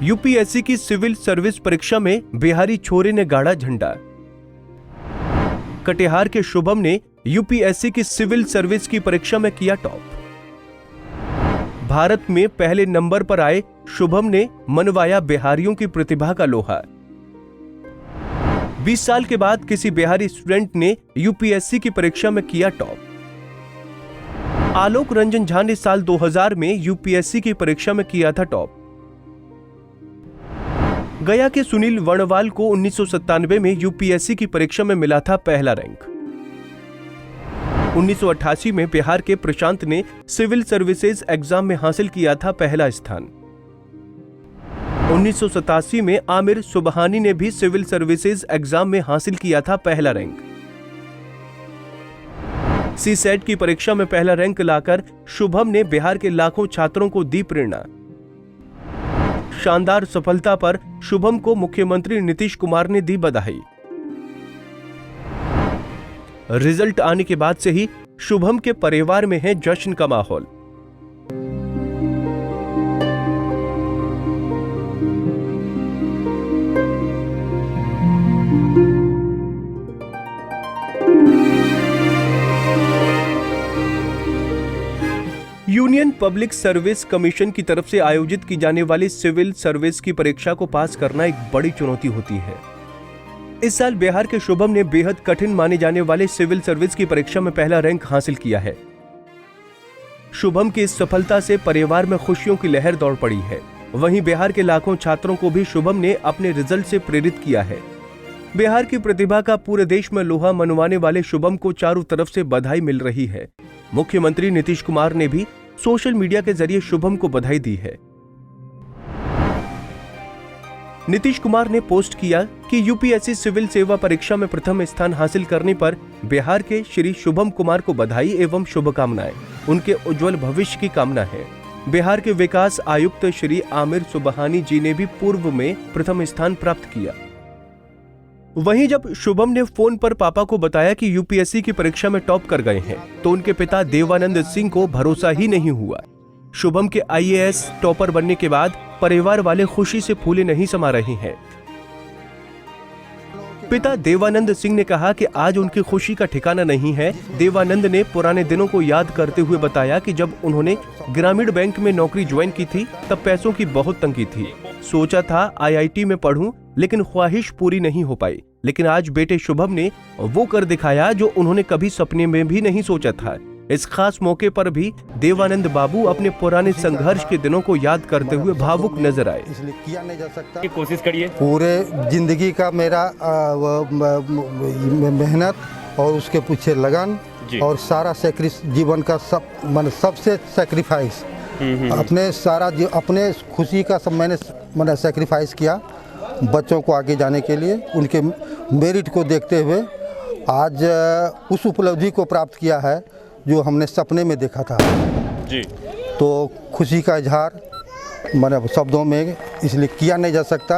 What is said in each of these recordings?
UPSC की civil service परीक्षा में बिहारी छोरे ने गाड़ा झंडा। कटिहार के शुभम ने यूपीएससी की सिविल सर्विस की परीक्षा में किया टॉप। भारत में पहले नंबर पर आए शुभम ने मनवाया बिहारियों की प्रतिभा का लोहा। 20 साल के बाद किसी बिहारी स्टूडेंट ने यूपीएससी की परीक्षा में किया टॉप। आलोक रंजन झा ने साल 2000 में यूपीएससी की परीक्षा में किया था टॉप। गया के सुनील वर्णवाल को 1997 में यूपीएससी की परीक्षा में मिला था पहला रैंक। 1988 में बिहार के प्रशांत ने सिविल सर्विसेज एग्जाम में हासिल किया था पहला स्थान। 1987 में आमिर सुबहानी ने भी सिविल सर्विसेज एग्जाम में हासिल किया था पहला रैंक। सीसेट की परीक्षा में पहला रैंक लाकर शुभम ने बिहार के लाखों छात्रों को दी प्रेरणा। शानदार सफलता पर शुभम को मुख्यमंत्री नीतीश कुमार ने दी बधाई। रिजल्ट आने के बाद से ही शुभम के परिवार में है जश्न का माहौल। यूनियन पब्लिक सर्विस कमीशन की तरफ से आयोजित की जाने वाली सिविल सर्विस की परीक्षा को पास करना एक बड़ी चुनौती होती है। इस साल बिहार के शुभम ने बेहद कठिन माने जाने वाले सिविल सर्विस की परीक्षा में पहला रैंक हासिल किया है। शुभम की इस सफलता से परिवार में खुशियों की लहर दौड़ पड़ी है। वहीं बिहार के लाखों छात्रों को भी शुभम ने अपने रिजल्ट से प्रेरित किया है। बिहार की प्रतिभा का पूरे देश में लोहा मनवाने वाले शुभम को चारों तरफ से बधाई मिल रही है। मुख्यमंत्री नीतीश कुमार ने भी सोशल मीडिया के जरिए शुभम को बधाई दी है। नीतीश कुमार ने पोस्ट किया कि यूपीएससी सिविल सेवा परीक्षा में प्रथम स्थान हासिल करने पर बिहार के श्री शुभम कुमार को बधाई एवं शुभकामनाएं। उनके उज्जवल भविष्य की कामना है। बिहार के विकास आयुक्त श्री आमिर सुबहानी जी ने भी पूर्व में प्रथम स्थान प्राप्त किया। वहीं जब शुभम ने फोन पर पापा को बताया कि यूपीएससी की परीक्षा में टॉप कर गए हैं, तो उनके पिता देवानंद सिंह को भरोसा ही नहीं हुआ। शुभम के आईएएस टॉपर बनने के बाद परिवार वाले खुशी से फूले नहीं समा रहे हैं। पिता देवानंद सिंह ने कहा कि आज उनकी खुशी का ठिकाना नहीं है। देवानंद ने पुराने दिनों को याद करते हुए बताया कि जब उन्होंने ग्रामीण बैंक में नौकरी ज्वाइन की थी, तब पैसों की बहुत तंगी थी। सोचा था आईआईटी में पढ़ूं, लेकिन ख्वाहिश पूरी नहीं हो पाई। लेकिन आज बेटे शुभम ने वो कर दिखाया जो उन्होंने कभी सपने में भी नहीं सोचा था। इस खास मौके पर भी देवानंद बाबू अपने पुराने संघर्ष के दिनों को याद करते हुए भावुक नजर आए। इसलिए किया नहीं जा सकता। कोशिश करिए। पूरे जिंदगी का मेरा मेहनत और उसके पीछे लगन और सारा जीवन का सबसे सेक्रीफाइस, अपने सारा अपने खुशी का सब मैंने सेक्रीफाइस किया बच्चों को आगे जाने के लिए। उनके मेरिट को देखते हुए आज उस उपलब्धि को प्राप्त किया है जो हमने सपने में देखा था जी। तो खुशी का इजहार मैंने शब्दों में इसलिए किया नहीं जा सकता।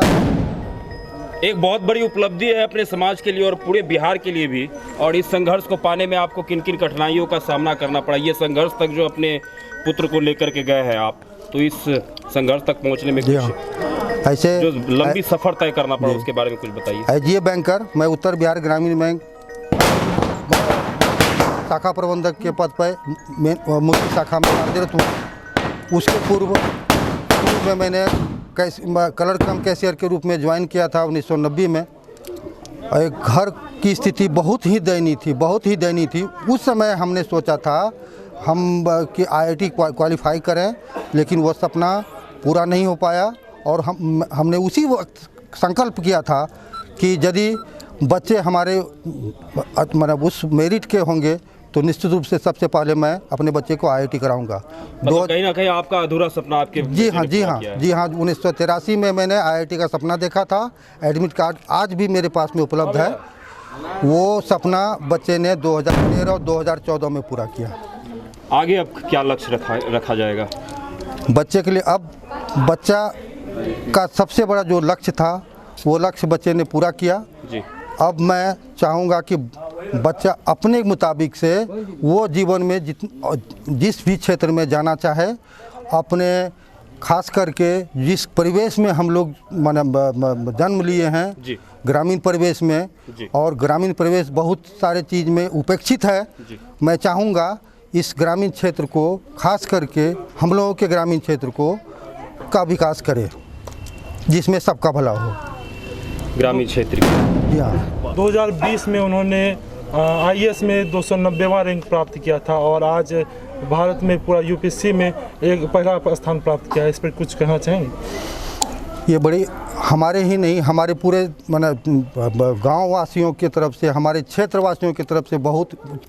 एक बहुत बड़ी उपलब्धि है अपने समाज के लिए और पूरे बिहार के लिए भी। और इस संघर्ष को पाने में आपको किन किन कठिनाइयों का सामना करना पड़ा, ये संघर्ष तक जो अपने पुत्र को लेकर के गए हैं आप, तो इस संघर्ष तक पहुंचने में कुछ ऐसे जो लंबी सफर तय करना पड़ा उसके बारे में कुछ बताइए। एजीए बैंकर, मैं उत्तर बिहार ग्रामीण बैंक शाखा प्रबंधक के पद पर मुख्य शाखा में कार्यरत हूँ। उसके पूर्व में मैंने कलर कम कैशियर के रूप में ज्वाइन किया था 1990 में। एक घर की स्थिति बहुत ही दयनीय थी। उस समय हमने सोचा था हम कि आईआईटी क्वालिफाई करें, लेकिन वो सपना पूरा नहीं हो पाया। और हमने उसी वक्त संकल्प किया था कि यदि बच्चे हमारे मतलब उस मेरिट के होंगे तो निश्चित रूप से सबसे पहले मैं अपने बच्चे को आईआईटी कराऊंगा। कहीं ना कहीं आपका अधूरा सपना आपके जी हाँ 1983 में मैंने आईआईटी का सपना देखा था। एडमिट कार्ड आज भी मेरे पास में उपलब्ध है। वो सपना बच्चे ने 2013 और 2014 में पूरा किया। आगे अब क्या लक्ष्य रखा जाएगा बच्चे के लिए? अब बच्चा का सबसे बड़ा जो लक्ष्य था वो लक्ष्य बच्चे ने पूरा किया जी। अब मैं चाहूँगा कि बच्चा अपने मुताबिक से वो जीवन में जिस भी क्षेत्र में जाना चाहे अपने खास करके जिस परिवेश में हम लोग माने जन्म लिए हैं जी ग्रामीण परिवेश में, जी। और ग्रामीण परिवेश बहुत सारे चीज़ में उपेक्षित है। जी। मैं चाहूँगा इस ग्रामीण क्षेत्र को, खास करके हम लोगों के ग्रामीण क्षेत्र को का विकास करे, जिसमें सबका भला हो। ग्रामीण क्षेत्र की जी हाँ। 2020 में उन्होंने IAS में 290वां रैंक प्राप्त किया था और आज भारत में पूरा UPSC में एक पहला स्थान प्राप्त किया है। इस पर कुछ कहना चाहेंगे? ये बड़ी हमारे ही नहीं, हमारे पूरे माने गाँव वासियों की तरफ से, हमारे क्षेत्र वासियों की तरफ से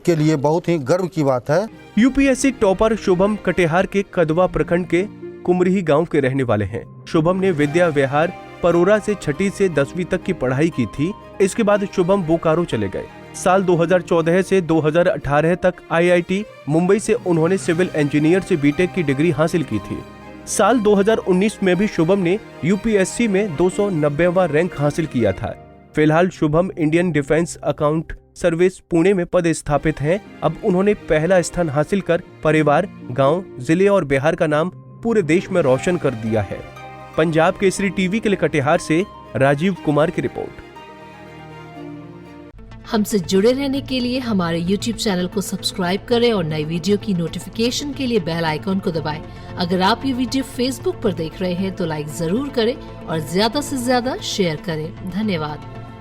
के लिए बहुत ही गर्व की बात है। यूपीएससी टॉपर शुभम कटिहार के कदवा प्रखंड के कुमरही गांव के रहने वाले हैं। शुभम ने विद्या विहार परोरा से 6ठी से 10वीं तक की पढ़ाई की थी। इसके बाद शुभम बोकारो चले गए। साल 2014 से 2018 तक IIT मुंबई से उन्होंने सिविल इंजीनियर से बीटेक की डिग्री हासिल की थी। साल 2019 में भी शुभम ने यूपीएससी में 290वां रैंक हासिल किया था। फिलहाल Shubham Indian defence account service Pune में पदस्थापित हैं। अब उन्होंने पहला स्थान हासिल कर परिवार, गांव, जिले और बिहार का नाम पूरे देश में रोशन कर दिया है। पंजाब केसरी टीवी के लिए कटिहार से राजीव कुमार की रिपोर्ट। हमसे जुड़े रहने के लिए हमारे YouTube चैनल को सब्सक्राइब करें और नई वीडियो की नोटिफिकेशन के लिए बेल आइकॉन को दबाएं। अगर आप ये वीडियो Facebook पर देख रहे हैं तो लाइक जरूर करें और ज्यादा से ज्यादा शेयर करें। धन्यवाद।